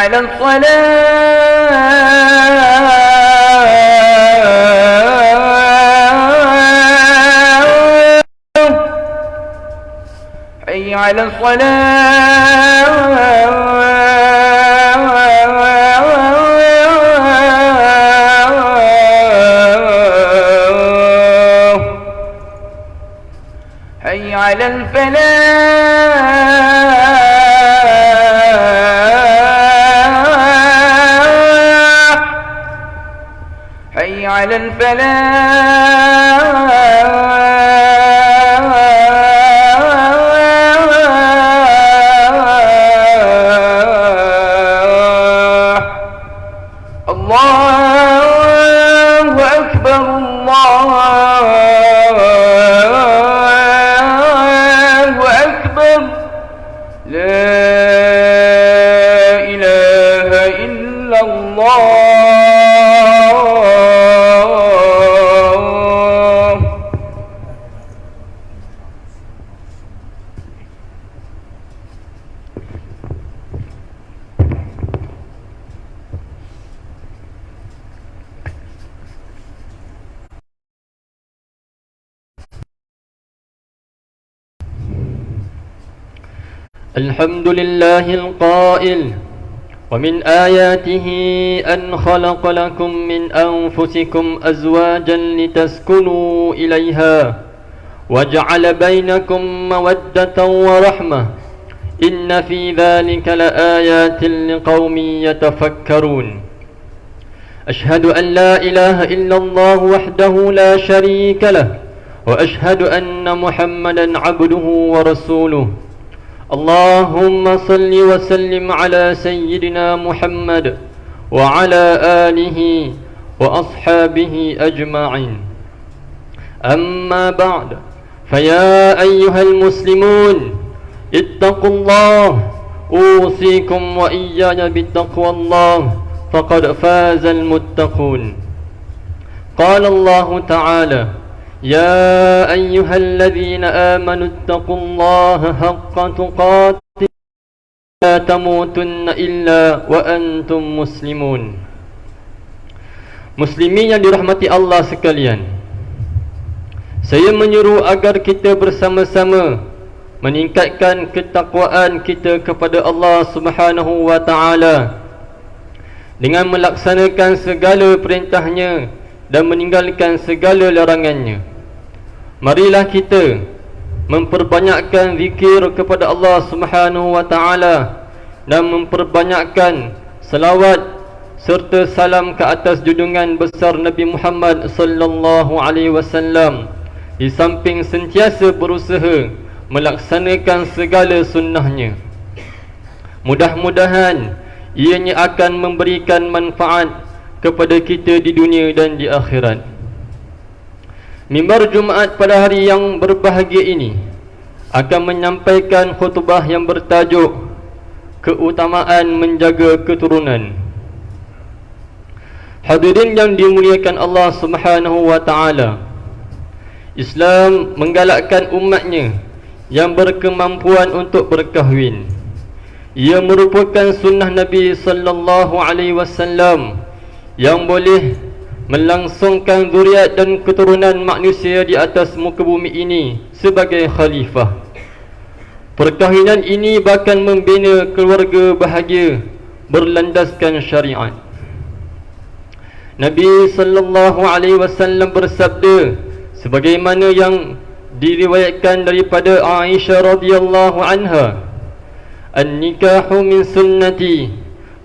على الصلاة حي على الصلاة حي على الفلاح حي على الفلاح الله أكبر الله أكبر لا إله إلا الله. الحمد لله القائل ومن آياته أن خلق لكم من أنفسكم أزواجا لتسكنوا إليها وجعل بينكم مودة ورحمة إن في ذلك لآيات لقوم يتفكرون. أشهد أن لا إله إلا الله وحده لا شريك له وأشهد أن محمدا عبده ورسوله. اللهم صل وسلم على سيدنا محمد وعلى آله وأصحابه أجمعين. أما بعد، فيا أيها المسلمون اتقوا الله، أوصيكم وإياي بتقوى الله، فقد فاز المتقون. قال الله تعالى: يا أيها الذين آمنوا اتقوا الله حق تقاته لا تموتن إلا وأنتم مسلمون. Muslimin yang dirahmati Allah sekalian, saya menyuruh agar kita bersama-sama meningkatkan ketakwaan kita kepada Allah Subhanahu wa Ta'ala dengan melaksanakan segala perintahnya dan meninggalkan segala larangannya. Marilah kita memperbanyakkan zikir kepada Allah Subhanahu wa Ta'ala dan memperbanyakkan selawat serta salam ke atas junjungan besar Nabi Muhammad sallallahu alaihi wasallam, di samping sentiasa berusaha melaksanakan segala sunnahnya. Mudah-mudahan ianya akan memberikan manfaat kepada kita di dunia dan di akhirat. Mimbar Jumaat pada hari yang berbahagia ini akan menyampaikan khutbah yang bertajuk keutamaan menjaga keturunan. Hadirin yang dimuliakan Allah Subhanahu wa Ta'ala, Islam menggalakkan umatnya yang berkemampuan untuk berkahwin. Ia merupakan sunnah Nabi sallallahu alaihi wasallam yang boleh melangsungkan zuriat dan keturunan manusia di atas muka bumi ini sebagai khalifah. Perkahwinan ini bahkan membina keluarga bahagia berlandaskan syariat. Nabi sallallahu alaihi wasallam bersabda sebagaimana yang diriwayatkan daripada Aisyah radhiyallahu anha, "An-nikahu min sunnati,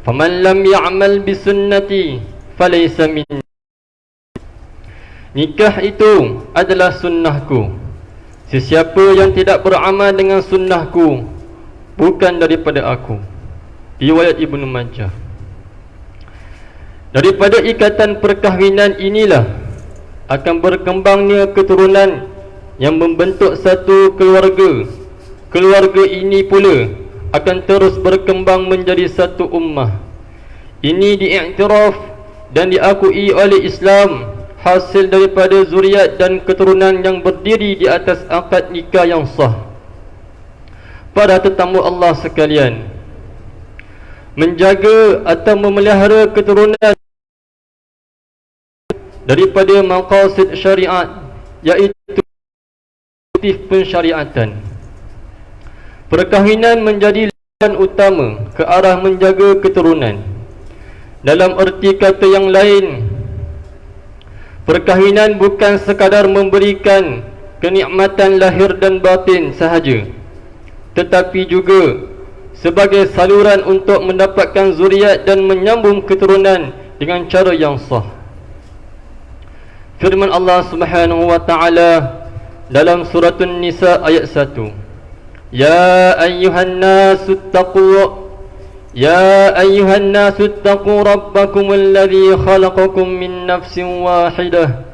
faman lam ya'mal bi sunnati falaysa minni." Nikah itu adalah sunnahku. Sesiapa yang tidak beramal dengan sunnahku bukan daripada aku. Riwayat Ibnu Majah. Daripada ikatan perkahwinan inilah akan berkembangnya keturunan yang membentuk satu keluarga. Keluarga ini pula akan terus berkembang menjadi satu ummah. Ini diiktiraf dan diakui oleh Islam, hasil daripada zuriat dan keturunan yang berdiri di atas akad nikah yang sah. Para tetamu Allah sekalian, menjaga atau memelihara keturunan daripada maqasid syariat, iaitu pensyariatan. Perkahwinan menjadi laluan utama ke arah menjaga keturunan. Dalam erti kata yang lain, perkahwinan bukan sekadar memberikan kenikmatan lahir dan batin sahaja, tetapi juga sebagai saluran untuk mendapatkan zuriat dan menyambung keturunan dengan cara yang sah. Firman Allah Subhanahu wa taala dalam surah An-Nisa ayat 1, Ya ayyuhan nasu attaqu rabbakum alladhi khalaqakum min nafsin wahidah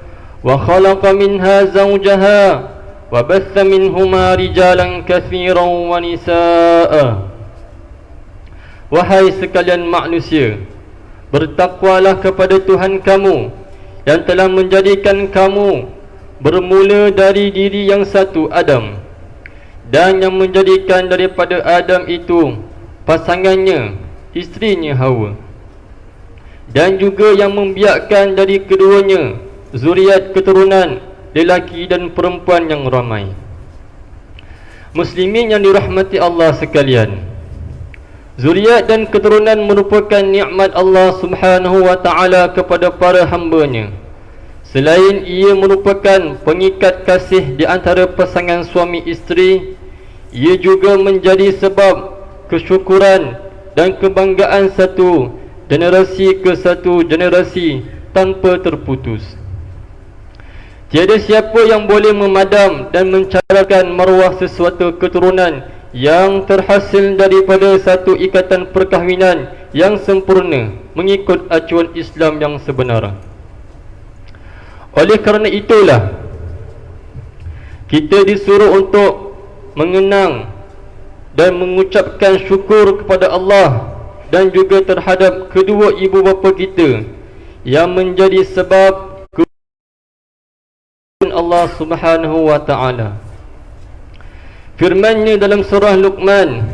wa khalaqa minha zawjaha wa batha minhuma rijalan katsiran wa nisaa'a. Wahai sekalian manusia, bertakwalah kepada Tuhan kamu yang telah menjadikan kamu bermula dari diri yang satu, Adam, dan yang menjadikan daripada Adam itu pasangannya, isterinya Hawa, dan juga yang membiakkan dari keduanya zuriat keturunan lelaki dan perempuan yang ramai. Muslimin yang dirahmati Allah sekalian, zuriat dan keturunan merupakan nikmat Allah Subhanahu wa taala kepada para hamba-Nya. Selain ia merupakan pengikat kasih di antara pasangan suami isteri, ia juga menjadi sebab kesyukuran dan kebanggaan satu generasi ke satu generasi tanpa terputus. Tiada siapa yang boleh memadam dan mencarakan maruah sesuatu keturunan yang terhasil daripada satu ikatan perkahwinan yang sempurna mengikut acuan Islam yang sebenar. Oleh kerana itulah kita disuruh untuk mengenang dan mengucapkan syukur kepada Allah dan juga terhadap kedua ibu bapa kita yang menjadi sebab keberkatan Allah Subhanahu wa taala. Firman-Nya dalam surah Luqman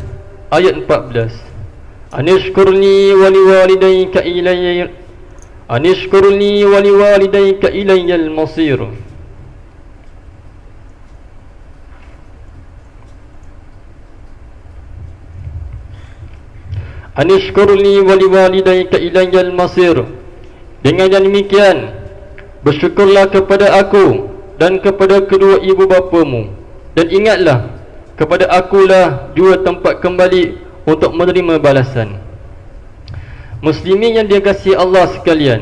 ayat 14, Anishkurni wa liwalidayka ilayya Anishkurni wa liwalidayka ilayyal masir. Anishkurni wa liwalidayka ilayyal masir. Dengan yang demikian, bersyukurlah kepada aku dan kepada kedua ibu bapamu, dan ingatlah kepada akulah jua tempat kembali untuk menerima balasan. Muslimin yang dikasihi Allah sekalian,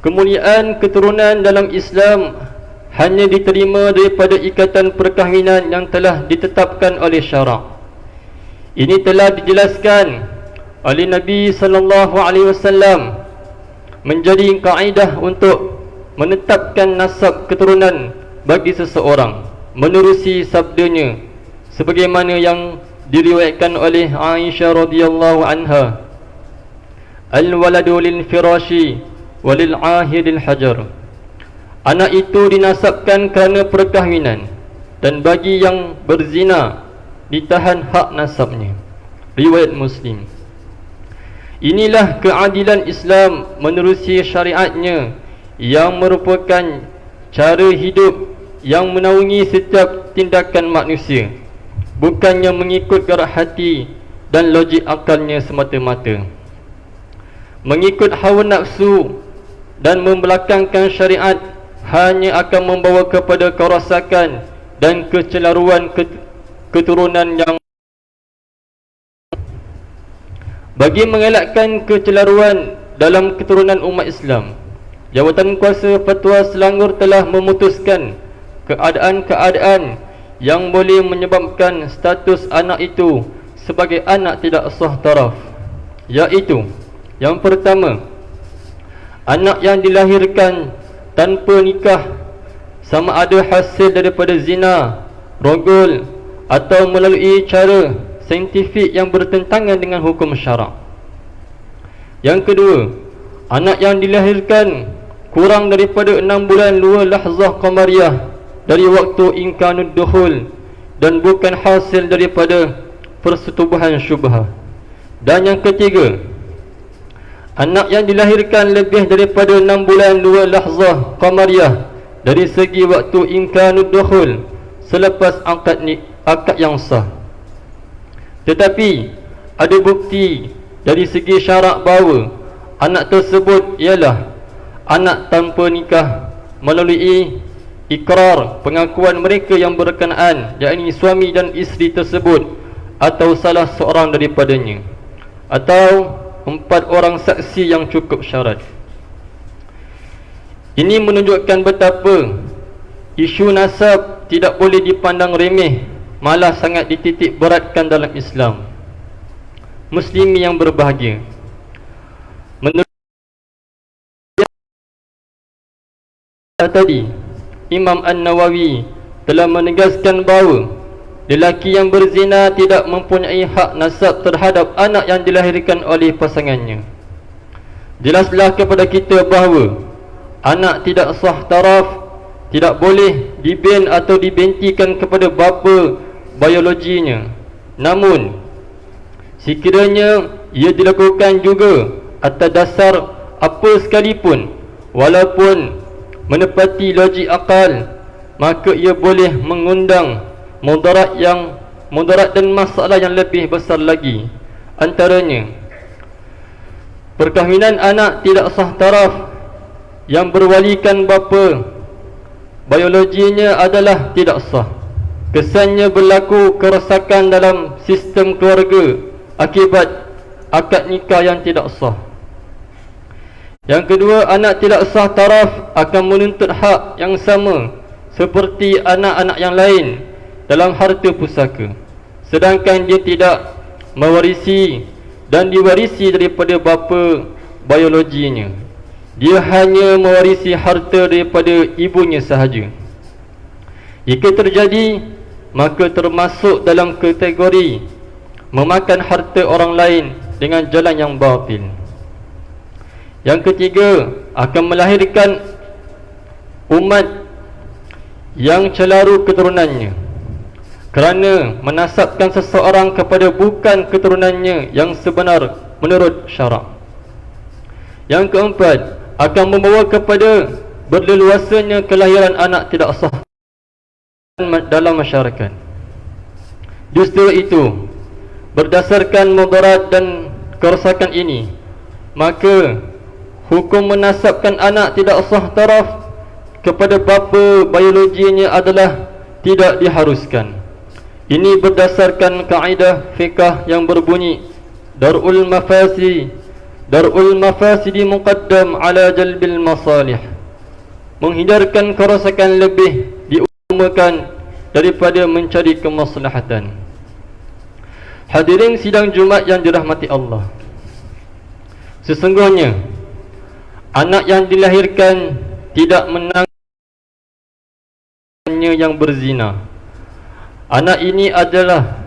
kemuliaan keturunan dalam Islam hanya diterima daripada ikatan perkahwinan yang telah ditetapkan oleh syarak. Ini telah dijelaskan oleh Nabi sallallahu alaihi wasallam menjadi kaedah untuk menetapkan nasab keturunan bagi seseorang menerusi sabdanya, sebagaimana yang diriwayatkan oleh Aisyah radhiyallahu anha, Al-waladu lil firashi walil ahidil hajar. Anak itu dinasabkan kerana perkahwinan, dan bagi yang berzina ditahan hak nasabnya. Riwayat Muslim. Inilah keadilan Islam menerusi syariatnya yang merupakan cara hidup yang menaungi setiap tindakan manusia, bukannya mengikut gerak hati dan logik akalnya semata-mata. Mengikut hawa nafsu dan membelakangkan syariat hanya akan membawa kepada kerosakan dan kecelaruan keturunan yang. Bagi mengelakkan kecelaruan dalam keturunan umat Islam, Jawatan Kuasa Fatwa Selangor telah memutuskan keadaan-keadaan yang boleh menyebabkan status anak itu sebagai anak tidak sah taraf, iaitu yang pertama, anak yang dilahirkan tanpa nikah, sama ada hasil daripada zina, rogol atau melalui cara saintifik yang bertentangan dengan hukum syarak. Yang kedua, anak yang dilahirkan kurang daripada 6 bulan luar lahzah qamariyah dari waktu imkanud dukhul dan bukan hasil daripada persetubuhan syubhah. Dan yang ketiga, anak yang dilahirkan lebih daripada 6 bulan 2 lahzah qamariyah dari segi waktu imkanud dukhul selepas akad yang sah. Tetapi ada bukti dari segi syarak bahawa anak tersebut ialah anak tanpa nikah melalui ikrar pengakuan mereka yang berkenaan, yakni suami dan isteri tersebut atau salah seorang daripadanya, atau 4 orang saksi yang cukup syarat. Ini menunjukkan betapa isu nasab tidak boleh dipandang remeh, malah sangat dititik beratkan dalam Islam. Muslimi yang berbahagia, menurut tadi, Imam An-Nawawi telah menegaskan bahawa lelaki yang berzina tidak mempunyai hak nasab terhadap anak yang dilahirkan oleh pasangannya. Jelaslah kepada kita bahawa anak tidak sah taraf tidak boleh dibin atau dibentikan kepada bapa biologinya. Namun sekiranya ia dilakukan juga atas dasar apa sekalipun, walaupun menepati logik akal, maka ia boleh mengundang mudarat dan masalah yang lebih besar lagi. Antaranya, perkahwinan anak tidak sah taraf yang berwalikan bapa biologinya adalah tidak sah. Kesannya berlaku kerosakan dalam sistem keluarga akibat akad nikah yang tidak sah. Yang kedua, anak tidak sah taraf akan menuntut hak yang sama seperti anak-anak yang lain dalam harta pusaka, sedangkan dia tidak mewarisi dan diwarisi daripada bapa biologinya. Dia hanya mewarisi harta daripada ibunya sahaja. Jika terjadi, maka termasuk dalam kategori memakan harta orang lain dengan jalan yang batil. Yang ketiga, akan melahirkan umat yang celaru keturunannya kerana menasabkan seseorang kepada bukan keturunannya yang sebenar menurut syarak. Yang keempat, akan membawa kepada berleluasanya kelahiran anak tidak sah dalam masyarakat. Justru itu, berdasarkan mudarat dan kerosakan ini, maka hukum menasabkan anak tidak sah taraf kepada bapa biologinya adalah tidak diharuskan. Ini berdasarkan kaedah fiqh yang berbunyi Dar'ul mafasidi muqaddam ala jalbil masalih. Menghindarkan kerosakan lebih diutamakan daripada mencari kemaslahatan. Hadirin sidang Jumaat yang dirahmati Allah, sesungguhnya anak yang dilahirkan tidak menangnya yang berzina. Anak ini adalah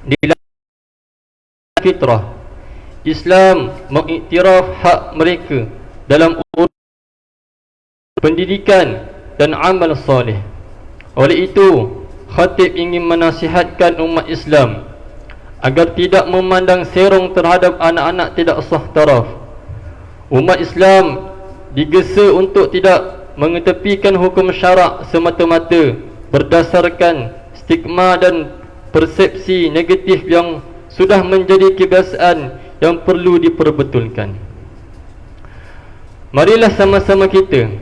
dilahirkan fitrah. Islam mengiktiraf hak mereka dalam urusan pendidikan dan amal soleh. Oleh itu, khatib ingin menasihatkan umat Islam agar tidak memandang serong terhadap anak-anak tidak sah taraf. Umat Islam digesa untuk tidak mengetepikan hukum syarak semata-mata berdasarkan stigma dan persepsi negatif yang sudah menjadi kebiasaan yang perlu diperbetulkan. Marilah sama-sama kita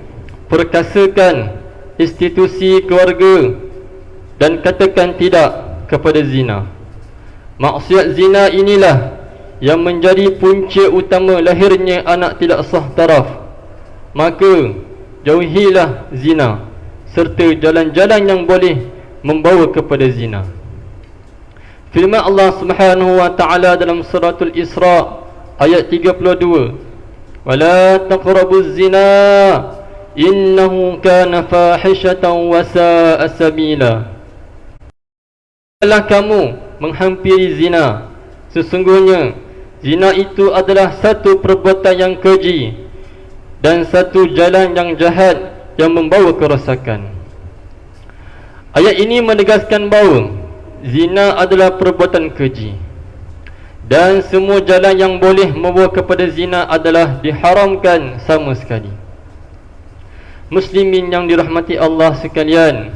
perkasakan institusi keluarga dan katakan tidak kepada zina. Maksiat zina inilah yang menjadi punca utama lahirnya anak tidak sah taraf. Maka jauhilah zina serta jalan-jalan yang boleh membawa kepada zina. Firman Allah Subhanahu wa taala dalam suratul Isra ayat 32, "Wala taqrabuz zina innahu kana fahishatan wa sa'a sabila." Janganlah kamu menghampiri zina, sesungguhnya zina itu adalah satu perbuatan yang keji dan satu jalan yang jahat yang membawa kerosakan. Ayat ini menegaskan bahawa zina adalah perbuatan keji. dan semua jalan yang boleh membawa kepada zina adalah diharamkan sama sekali. Muslimin yang dirahmati Allah sekalian,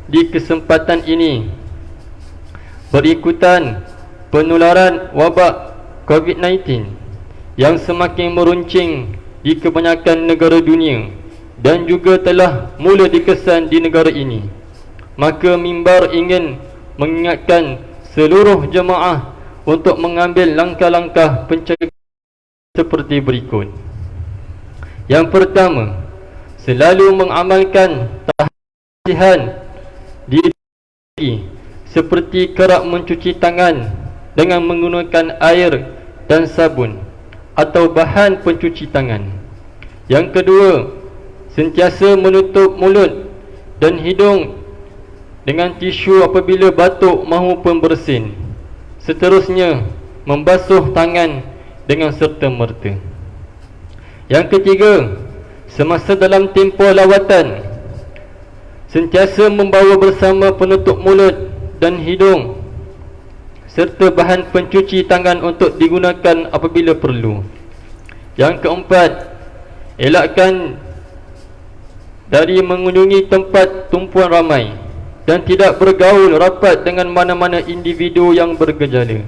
di kesempatan ini berikutan penularan wabak COVID-19 yang semakin meruncing di kebanyakan negara dunia dan juga telah mula dikesan di negara ini, maka mimbar ingin mengingatkan seluruh jemaah untuk mengambil langkah-langkah pencegahan seperti berikut. Yang pertama, selalu mengamalkan tahan diri seperti kerap mencuci tangan dengan menggunakan air dan sabun atau bahan pencuci tangan. Yang kedua, sentiasa menutup mulut dan hidung dengan tisu apabila batuk maupun bersin. Seterusnya, membasuh tangan dengan serta-merta. Yang ketiga, semasa dalam tempoh lawatan, sentiasa membawa bersama penutup mulut dan hidung serta bahan pencuci tangan untuk digunakan apabila perlu. Yang keempat, elakkan dari mengunjungi tempat tumpuan ramai dan tidak bergaul rapat dengan mana-mana individu yang bergejala.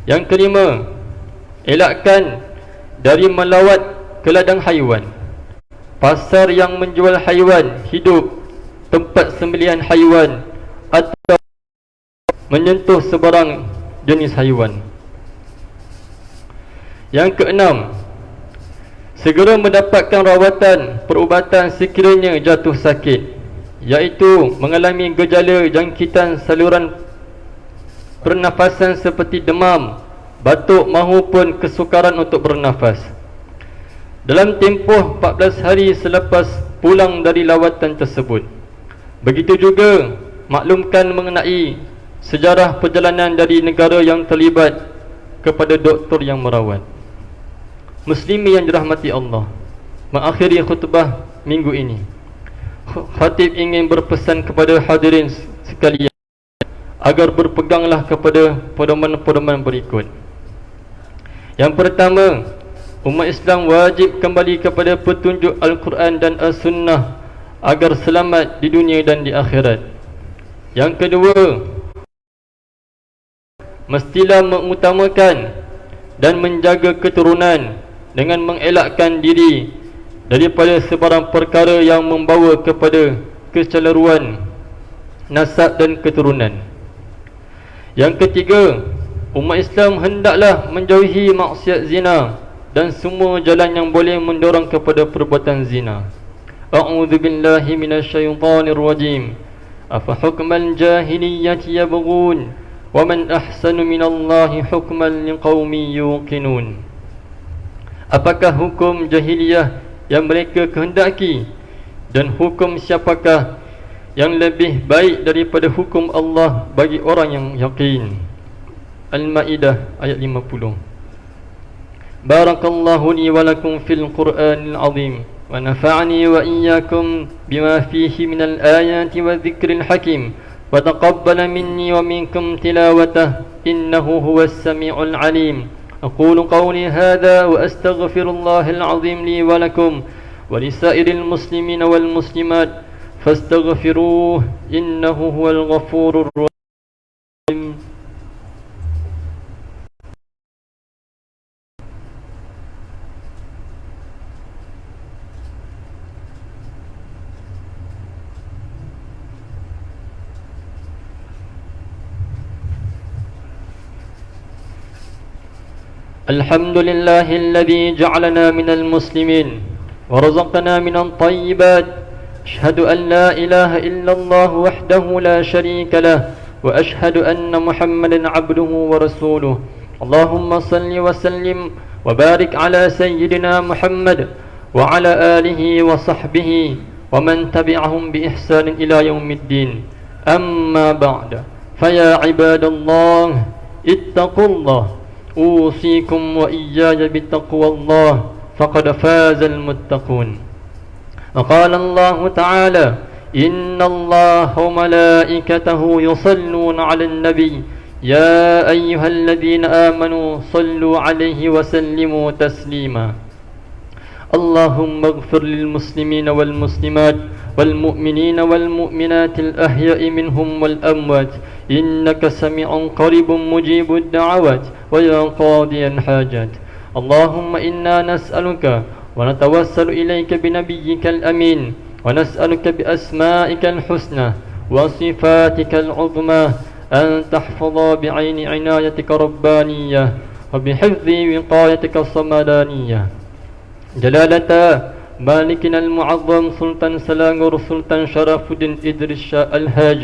Yang kelima, elakkan dari melawat ke ladang haiwan, pasar yang menjual haiwan hidup, tempat sembelihan haiwan atau menyentuh sebarang jenis haiwan. Yang keenam, segera mendapatkan rawatan perubatan sekiranya jatuh sakit, iaitu mengalami gejala jangkitan saluran pernafasan seperti demam, batuk maupun kesukaran untuk bernafas, dalam tempoh 14 hari selepas pulang dari lawatan tersebut. Begitu juga maklumkan mengenai sejarah perjalanan dari negara yang terlibat kepada doktor yang merawat. Muslimi yang dirahmati Allah, mengakhiri khutbah minggu ini, khatib ingin berpesan kepada hadirin sekalian agar berpeganglah kepada pedoman-pedoman berikut. Yang pertama, umat Islam wajib kembali kepada petunjuk Al-Quran dan As-Sunnah agar selamat di dunia dan di akhirat. Yang kedua, mestilah mengutamakan dan menjaga keturunan dengan mengelakkan diri daripada sebarang perkara yang membawa kepada kecelaruan nasab dan keturunan. Yang ketiga, umat Islam hendaklah menjauhi maksiat zina dan semua jalan yang boleh mendorong kepada perbuatan zina. A'udzu billahi minasyaitonir rajim. Afa hukmal jahiliyyati yabghun wa man ahsanu minallahi hukman liqaumin yuqinun. Apakah hukum jahiliyah yang mereka kehendaki, dan hukum siapakah yang lebih baik daripada hukum Allah bagi orang yang yakin? Al-Maidah ayat 50. Barakallahu li wa lakum fil Qur'anil azim wa nafa'ani wa iyyakum bima fihi minal ayati wa dzikril hakim wa taqabbala minni wa minkum tilawatah innahu huwas sami'ul alim. أقول قولي هذا وأستغفر الله العظيم لي ولكم ولسائر المسلمين والمسلمات فاستغفروه إنه هو الغفور الرحيم. الحمد لله الذي جعلنا من المسلمين ورزقنا من الطيبات. أشهد أن لا إله إلا الله وحده لا شريك له وأشهد أن محمدا عبده ورسوله. اللهم صل وسلم وبارك على سيدنا محمد وعلى آله وصحبه ومن تبعهم بإحسان إلى يوم الدين. أما بعد، فيا عباد الله اتقوا الله، أوصيكم وإياي بتقوى الله فقد فاز المتقون. وقال الله تعالى: إن الله وملائكته يصلون على النبي يا أيها الذين آمنوا صلوا عليه وسلموا تسليما اللهم اغفر للمسلمين والمسلمات والمؤمنين والمؤمنات الأحياء منهم والأموات إنك سميع قريب مجيب الدعوات ويا قاضي الحاجات اللهم إنا نسألك ونتوسل إليك بنبيك الأمين ونسألك بأسمائك الحسنى وصفاتك العظمى أن تحفظ بعين عنايتك ربانية وبحفظ وقايتك الصمدانية جلالة مالكنا المعظم سلطان سلانغور سلطان شرف الدين إدريس شاه الهاج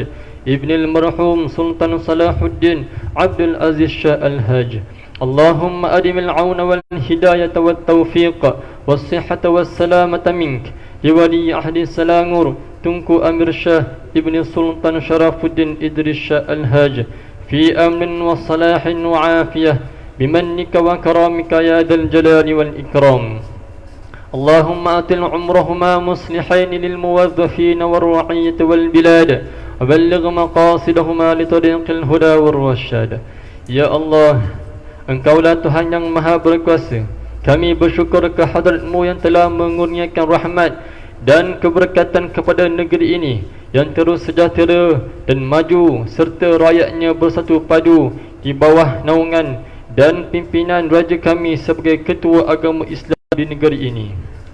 ابن المرحوم سلطان صلاح الدين عبد العزيز شاه الهاج اللهم أدم العون والهداية والتوفيق والصحة والسلامة منك لولي عهد سلانغور تنكو أمير شاه ابن سلطان شرف الدين إدريس شاه الهاج في أمن وصلاح وعافية بمنك وكرامك يا ذا الجلال والإكرام اللهم أطل عمرهما مصلحين للموظفين والرعية والبلاد وبلغ مقاصدهما لطريق الهدى والرشاد. Ya Allah, Engkaulah Tuhan yang Maha Berkuasa. Kami bersyukur kehadrat-Mu yang telah mengurniakan rahmat dan keberkatan kepada negeri ini yang terus sejahtera dan maju serta rakyatnya bersatu padu di bawah naungan dan pimpinan Raja kami sebagai Ketua Agama Islam di negeri ini.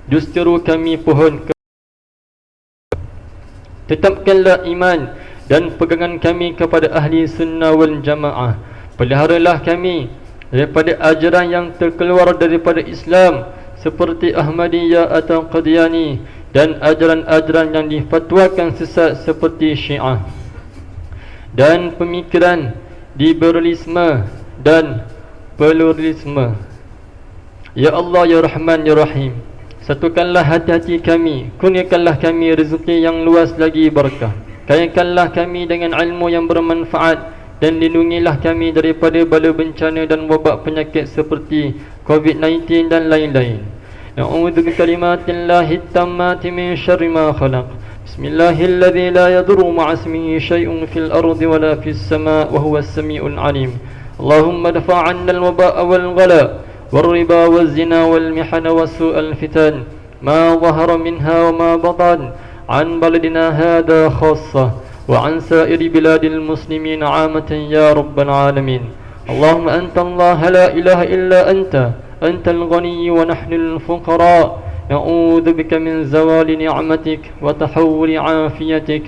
Justru kami pohon tetapkanlah iman dan pegangan kami kepada ahli sunnah wal jamaah. Peliharalah kami daripada ajaran yang terkeluar daripada Islam seperti Ahmadiyah atau Qadiani dan ajaran-ajaran yang difatwakan sesat seperti Syiah dan pemikiran liberalisme dan pluralisme. Ya Allah, Ya Rahman, Ya Rahim, satukanlah hati-hati kami, kurniakanlah kami rezeki yang luas lagi berkah, kayakanlah kami dengan ilmu yang bermanfaat dan lindungilah kami daripada bala bencana dan wabak penyakit seperti COVID-19 dan lain-lain. Na'udzu bikalimatillahi tammati min syarri ma khalaq. Bismillahilladzi la yadurru ma'a ismihi syai'un fil ardi wala fis sama' wa huwas samiul alim. Allahumma dafa' 'anna al-waba'a wal ghala' والربا والزنا والمحن وسوء الفتن ما ظهر منها وما بطن عن بلدنا هذا خاصة وعن سائر بلاد المسلمين عامة يا رب العالمين. اللهم أنت الله لا إله إلا أنت الغني ونحن الفقراء نعوذ بك من زوال نعمتك وتحول عافيتك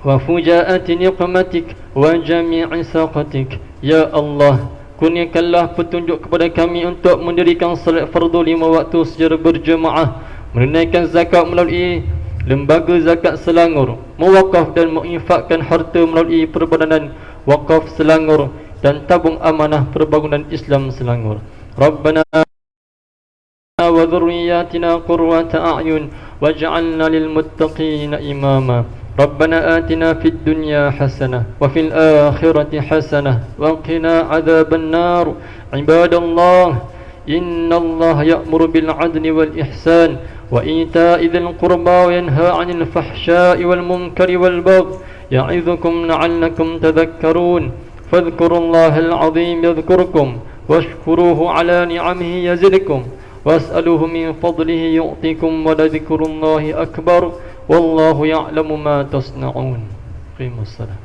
وفجاءة نقمتك وجميع ساقتك يا الله. Kurniakanlah petunjuk kepada kami untuk mendirikan salat fardu 5 waktu secara berjemaah, menunaikan zakat melalui lembaga zakat Selangor, mewakaf dan menginfakkan harta melalui perbadanan wakaf Selangor dan tabung amanah perbangunan Islam Selangor. Rabbana wa dhurriyyatina qurrata a'yun waj'alna lil muttaqina imama. ربنا آتنا في الدنيا حسنة وفي الآخرة حسنة وقنا عذاب النار. عباد الله، إن الله يأمر بالعدل والإحسان وإيتاء ذي القربى وينهى عن الفحشاء والمنكر والبغي يعظكم لعلكم تذكرون. فاذكروا الله العظيم يذكركم واشكروه على نعمه يزدكم واسألوه من فضله يعطيكم ولذكر الله أكبر والله يعلم ما تصنعون. قيموا الصلاة.